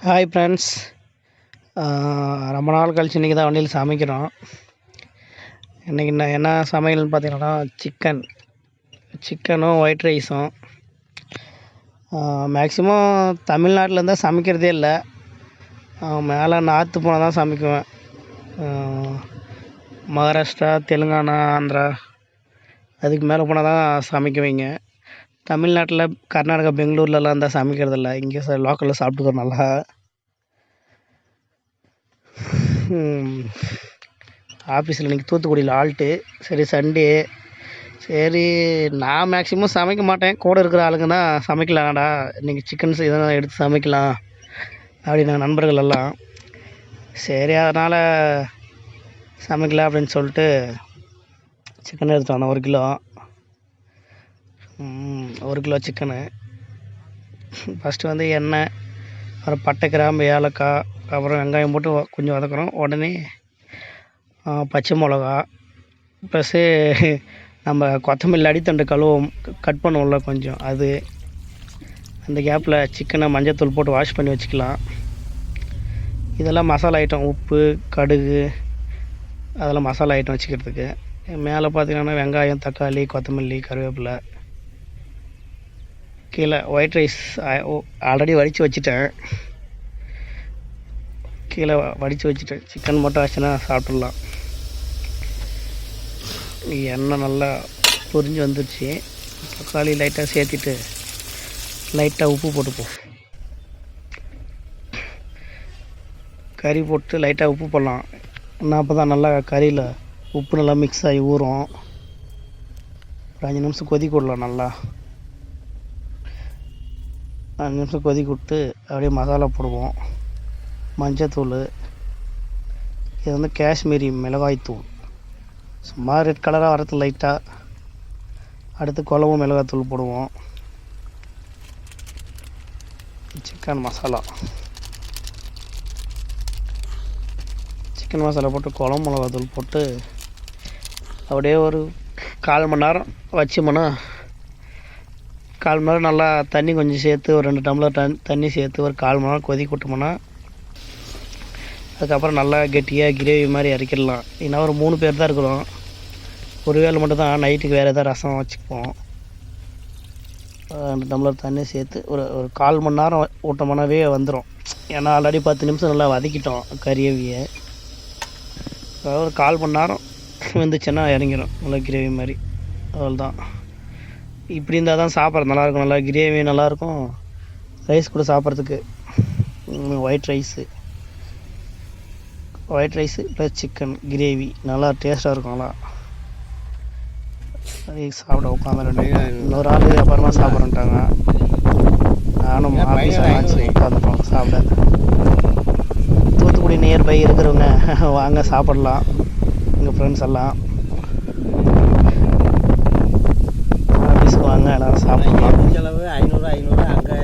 Hi friends. ரொம்ப நாள் கழிச்சு இன்றைக்கி தான் வண்டியில் சமைக்கிறோம். இன்றைக்கி என்ன சமையல்னு பார்த்தீங்கன்னா சிக்கனும் ஒயிட் ரைஸும். மேக்ஸிமம் தமிழ்நாட்டில் இருந்தால் சமைக்கிறதே இல்லை. மேலே நார்த்து போனால் தான் சமைக்குவேன். மகாராஷ்டிரா, தெலுங்கானா, ஆந்திரா அதுக்கு மேலே போனால் தான் சமைக்குவீங்க. தமிழ்நாட்டில் கர்நாடகா, பெங்களூர்லலாம் இருந்தால் சமைக்கிறதில்ல. இங்கே லோக்கலில் சாப்பிட்டுக்கோ நல்லா. ஆஃபீஸில் இன்றைக்கி தூத்துக்குடியில் ஆல்ட்டு. சரி, சண்டே. சரி, நான் மேக்ஸிமம் சமைக்க மாட்டேன். கூட இருக்கிற ஆளுங்க தான் சமைக்கலாம்டா, இன்றைக்கி சிக்கன்ஸ் இதெல்லாம் எடுத்து சமைக்கலாம் அப்படின்னா நண்பர்கள் எல்லாம். சரி, அதனால் சமைக்கல அப்படின்னு சொல்லிட்டு சிக்கன் எடுத்துகிட்டு வந்தேன். 1 கிலோ சிக்கனு. ஃபஸ்ட்டு எண்ணெய், அப்புறம் பட்டை, கிராம்பு, ஏலக்காய், அப்புறம் வெங்காயம் போட்டு கொஞ்சம் வதக்குறோம். உடனே பச்சை மிளகா ப்ளஸ்ஸு நம்ம கொத்தமல்லி அடித்தண்டு கட் பண்ணுவோம்ல கொஞ்சம், அது. அந்த கேப்பில் சிக்கனை மஞ்சத்தூள் போட்டு வாஷ் பண்ணி வச்சுக்கலாம். இதெல்லாம் மசாலா ஐட்டம். உப்பு, கடுகு, அதெல்லாம் மசாலா ஐட்டம் வச்சுக்கிறதுக்கு. மேலே பார்த்திங்கன்னா வெங்காயம், தக்காளி, கொத்தமல்லி, கருவேப்பிலை. கீழே ஒயிட் ரைஸ் ஆல்ரெடி வடித்து வச்சுட்டேன். சிக்கன் மட்டும் ஆச்சுன்னா சாப்பிட்றலாம். எண்ணெய் நல்லா பொரிஞ்சு வந்துடுச்சு. தக்காளி லைட்டாக சேர்த்திட்டு லைட்டாக உப்பு போட்டுப்போம். கறி போட்டு லைட்டாக உப்பு போடலாம். இன்னும் அப்போ தான் நல்லா கறியில் உப்பு நல்லா மிக்ஸ் ஆகி ஊறும். ஒரு 5 நிமிஷம் கொதிக்க விடலாம். நல்லா 5 நிமிஷம் கொதிக்க விட்டு அப்படியே மசாலா போடுவோம். மஞ்சத்தூள், இது காஷ்மீரி மிளகாய்த்தூள், சும்மா ரெட் கலராக வரது லைட்டாக. அடுத்து குழம்பு மிளகாய்த்தூள் போடுவோம். சிக்கன் மசாலா போட்டு குழம்பு மிளகாய்த்தூள் போட்டு அப்படியே ஒரு 1/4 மணி நேரம் வச்சோம்னா, 1/4 மணி நேரம் நல்லா தண்ணி கொஞ்சம் சேர்த்து ஒரு 2 டம்ளர் தண்ணி சேர்த்து ஒரு 1/4 மணி நேரம் கொதிக்க விட்டோம்னா, அதுக்கப்புறம் நல்லா கெட்டியாக கிரேவி மாதிரி இறக்கிடலாம். ஏன்னா ஒரு 3 பேர் தான் இருக்கிறோம். ஒரு வேளை மட்டும் தான் நைட்டுக்கு வேறு எதாவது ரசம் வச்சுக்குவோம். 2 டம்ளர் தண்ணி சேர்த்து ஒரு 1/4 மணி நேரம் விட்டோம்னாவே வந்துடும். ஏன்னா ஆல்ரெடி 10 நிமிஷம் நல்லா வதக்கிட்டோம் கறியவியை. ஒரு 1/4 மணி நேரம் வந்துச்சுன்னா இறங்கிடும் நல்லா கிரேவி மாதிரி. அவ்வளோதான். இப்படி இருந்தால் தான் சாப்பிட்றது நல்லாயிருக்கும். நல்லா கிரேவி நல்லாயிருக்கும். ரைஸ் கூட சாப்பிட்றதுக்கு. White rice plus chicken gravy நல்லா டேஸ்ட்டாக இருக்கும். நல்லா சாப்பிட உட்காந்து இன்னொரு ஆள் அப்புறமா சாப்பிட்றேன்ட்டாங்க. நானும் ஆஃபீஸ் ஆச்சு உட்காந்துட்டோம் சாப்பிட. தூத்துக்குடி நியர்பை இருக்கிறவங்க வாங்க சாப்பிட்லாம். எங்கள் ஃப்ரெண்ட்ஸ் எல்லாம் ஆஃபீஸுக்கு வாங்க, எல்லோரும் சாப்பிட்லாம். செலவு 500 அங்கே